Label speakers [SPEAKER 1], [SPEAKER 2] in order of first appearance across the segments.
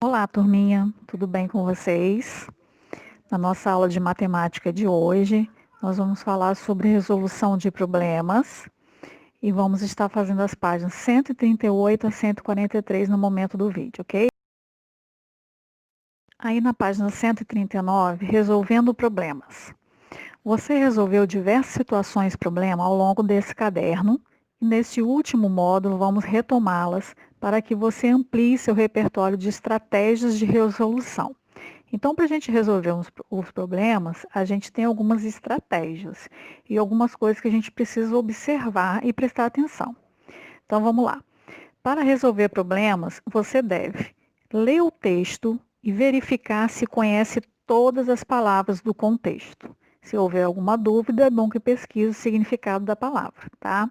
[SPEAKER 1] Olá, turminha, tudo bem com vocês? Na nossa aula de matemática de hoje, nós vamos falar sobre resolução de problemas e vamos estar fazendo as páginas 138 a 143 no momento do vídeo, ok? Aí na página 139, resolvendo problemas. Você resolveu diversas situações problema ao longo desse caderno e nesse último módulo vamos retomá-las para que você amplie seu repertório de estratégias de resolução. Então, para a gente resolver os problemas, a gente tem algumas estratégias e algumas coisas que a gente precisa observar e prestar atenção. Então, vamos lá. Para resolver problemas, você deve ler o texto e verificar se conhece todas as palavras do contexto. Se houver alguma dúvida, é bom que pesquise o significado da palavra, tá?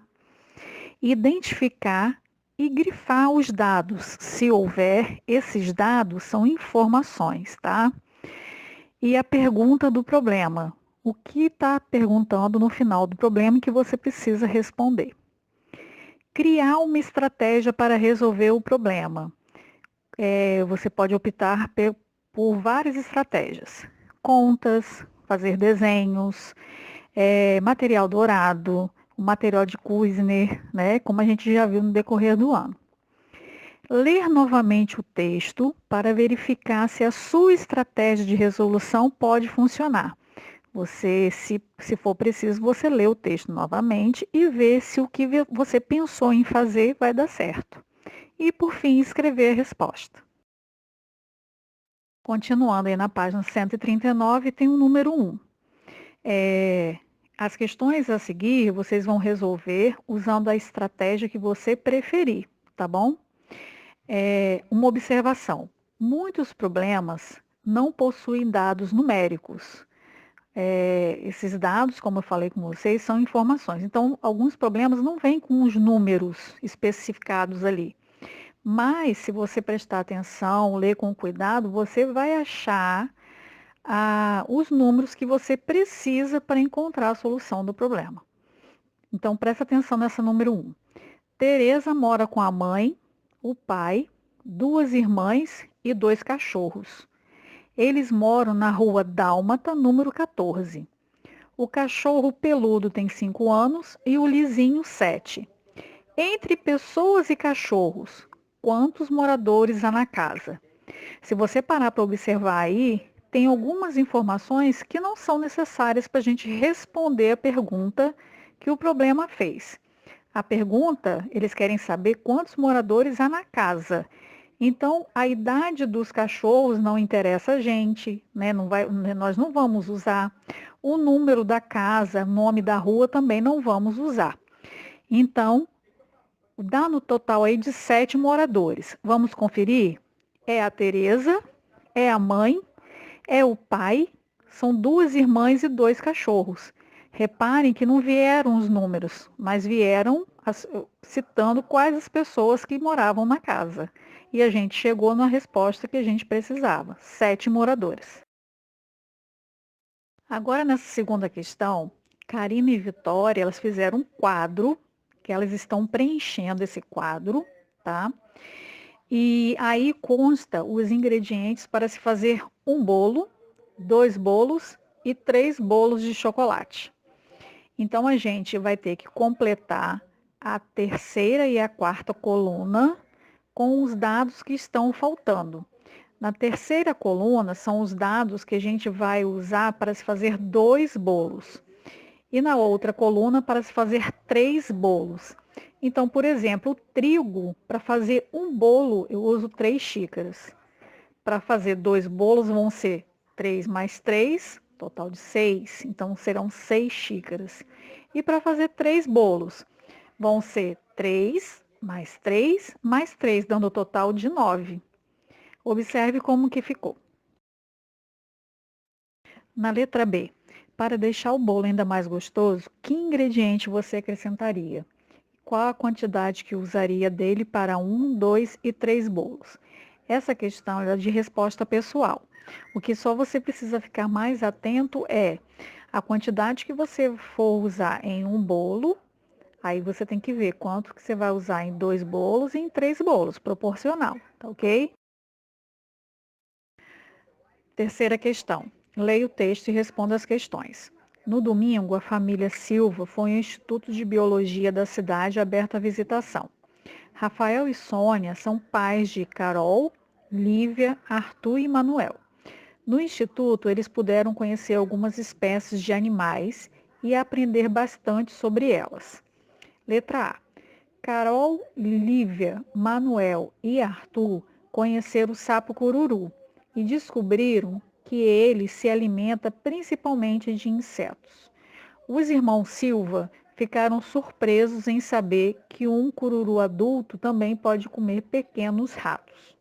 [SPEAKER 1] Identificar e grifar os dados. Se houver, esses dados são informações, tá? E a pergunta do problema. O que está perguntando no final do problema que você precisa responder? Criar uma estratégia para resolver o problema. Você pode optar por várias estratégias. Contas, fazer desenhos, material dourado, o material de Kuizner, né, como a gente já viu no decorrer do ano. Ler novamente o texto para verificar se a sua estratégia de resolução pode funcionar. Você, se for preciso, você lê o texto novamente e vê se o que você pensou em fazer vai dar certo. E, por fim, escrever a resposta. Continuando aí na página 139, tem o número 1. As questões a seguir, vocês vão resolver usando a estratégia que você preferir, tá bom? Uma observação. Muitos problemas não possuem dados numéricos. Esses dados, como eu falei com vocês, são informações. Então, alguns problemas não vêm com os números especificados ali. Mas, se você prestar atenção, ler com cuidado, você vai achar os números que você precisa para encontrar a solução do problema. Então, presta atenção nessa número 1. Tereza mora com a mãe, o pai, 2 irmãs e 2 cachorros. Eles moram na rua Dálmata, número 14. O cachorro peludo tem 5 anos e o lisinho 7. Entre pessoas e cachorros, quantos moradores há na casa? Se você parar para observar aí, tem algumas informações que não são necessárias para a gente responder a pergunta que o problema fez. A pergunta, eles querem saber quantos moradores há na casa. Então, a idade dos cachorros não interessa a gente, né? Nós não vamos usar. O número da casa, nome da rua também não vamos usar. Então, dá no total aí de 7 moradores. Vamos conferir? É a Tereza, é a mãe, é o pai, são 2 irmãs e 2 cachorros. Reparem que não vieram os números, mas vieram citando quais as pessoas que moravam na casa. E a gente chegou na resposta que a gente precisava, 7 moradores. Agora, nessa segunda questão, Karina e Vitória, elas fizeram um quadro, que elas estão preenchendo esse quadro, tá? E aí consta os ingredientes para se fazer um bolo, 2 bolos e 3 bolos de chocolate. Então, a gente vai ter que completar a terceira e a quarta coluna com os dados que estão faltando. Na terceira coluna são os dados que a gente vai usar para se fazer 2 bolos. E na outra coluna para se fazer 3 bolos. Então, por exemplo, o trigo, para fazer um bolo, eu uso 3 xícaras. Para fazer 2 bolos vão ser 3 mais 3, total de 6. Então, serão 6 xícaras. E para fazer 3 bolos, vão ser 3 mais 3, dando o total de 9. Observe como que ficou. Na letra B, para deixar o bolo ainda mais gostoso, que ingrediente você acrescentaria? Qual a quantidade que usaria dele para 1, 2 e 3 bolos? Essa questão é de resposta pessoal. O que só você precisa ficar mais atento é a quantidade que você for usar em um bolo. Aí você tem que ver quanto que você vai usar em 2 bolos e em 3 bolos, proporcional, tá ok? Terceira questão. Leia o texto e responda as questões. No domingo, a família Silva foi ao Instituto de Biologia da cidade aberto à visitação. Rafael e Sônia são pais de Carol, Lívia, Arthur e Manuel. No instituto, eles puderam conhecer algumas espécies de animais e aprender bastante sobre elas. Letra A. Carol, Lívia, Manuel e Arthur conheceram o sapo cururu e descobriram que ele se alimenta principalmente de insetos. Os irmãos Silva ficaram surpresos em saber que um cururu adulto também pode comer pequenos ratos.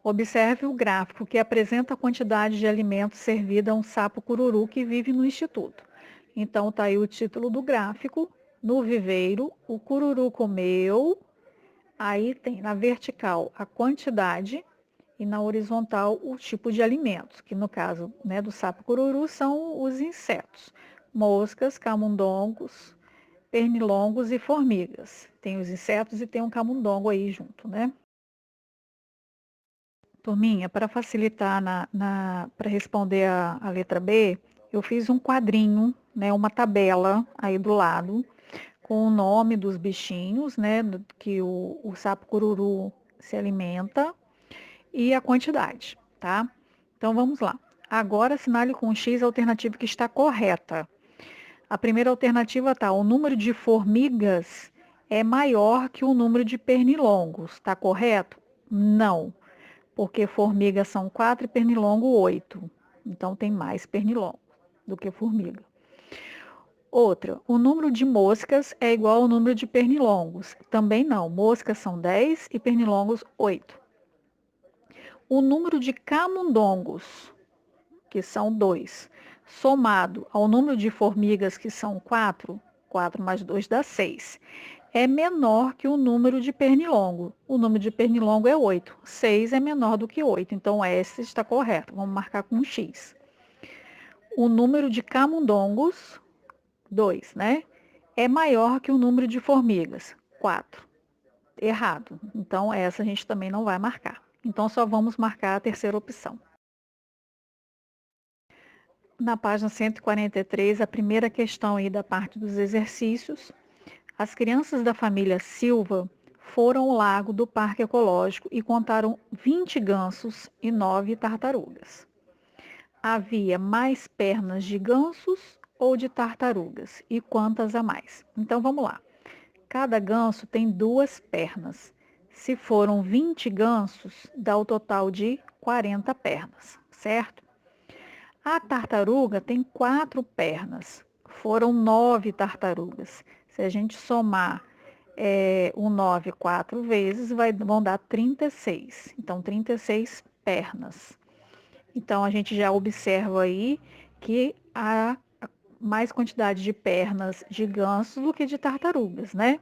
[SPEAKER 1] Observe o gráfico que apresenta a quantidade de alimentos servida a um sapo cururu que vive no instituto. Então, está aí o título do gráfico. No viveiro, o cururu comeu. Aí tem na vertical a quantidade e na horizontal o tipo de alimentos, que no caso, né, do sapo cururu são os insetos, moscas, camundongos, pernilongos e formigas. Tem os insetos e tem um camundongo aí junto, né? Turminha, para facilitar para responder a letra B, eu fiz um quadrinho, né, uma tabela aí do lado, com o nome dos bichinhos, né, que o sapo cururu se alimenta e a quantidade, tá? Então vamos lá. Agora assinale com X a alternativa que está correta. A primeira alternativa tá, o número de formigas é maior que o número de pernilongos, está correto? Não, porque formigas são 4 e pernilongo 8. Então tem mais pernilongo do que formiga. Outra, o número de moscas é igual ao número de pernilongos. Também não, moscas são 10 e pernilongos 8. O número de camundongos, que são 2, somado ao número de formigas, que são 4, 4 mais 2 dá 6, é menor que o número de pernilongo. O número de pernilongo é 8, 6 é menor do que 8, então essa está correta, vamos marcar com um X. O número de camundongos, 2, né? É maior que o número de formigas, 4. Errado. Então, essa a gente também não vai marcar. Então, só vamos marcar a terceira opção. Na página 143, a primeira questão aí da parte dos exercícios. As crianças da família Silva foram ao lago do Parque Ecológico e contaram 20 gansos e 9 tartarugas. Havia mais pernas de gansos ou de tartarugas? E quantas a mais? Então vamos lá. Cada ganso tem 2 pernas. Se foram 20 gansos, dá o total de 40 pernas, certo? A tartaruga tem 4 pernas. Foram 9 tartarugas. Se a gente somar o 9 4 vezes, vão dar 36. Então, 36 pernas. Então, a gente já observa aí que há mais quantidade de pernas de ganso do que de tartarugas, né?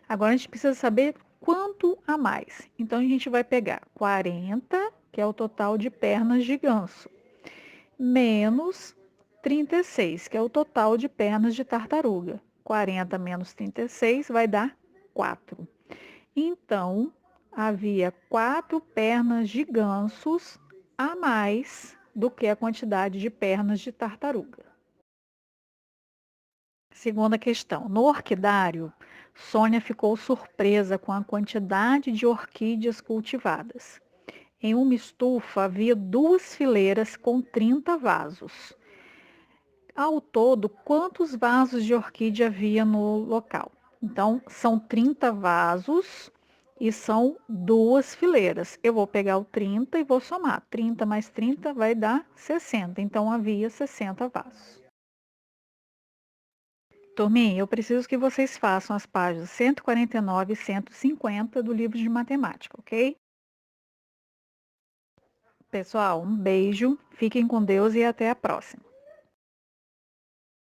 [SPEAKER 1] Agora, a gente precisa saber quanto a mais. Então, a gente vai pegar 40, que é o total de pernas de ganso, menos 36, que é o total de pernas de tartaruga. 40 menos 36 vai dar 4. Então, havia 4 pernas de gansos a mais do que a quantidade de pernas de tartaruga. Segunda questão. No orquidário, Sônia ficou surpresa com a quantidade de orquídeas cultivadas. Em uma estufa havia 2 fileiras com 30 vasos. Ao todo, quantos vasos de orquídea havia no local? Então, são 30 vasos e são 2 fileiras. Eu vou pegar o 30 e vou somar. 30 mais 30 vai dar 60. Então, havia 60 vasos. Turminha, eu preciso que vocês façam as páginas 149 e 150 do livro de matemática, ok? Pessoal, um beijo, fiquem com Deus e até a próxima.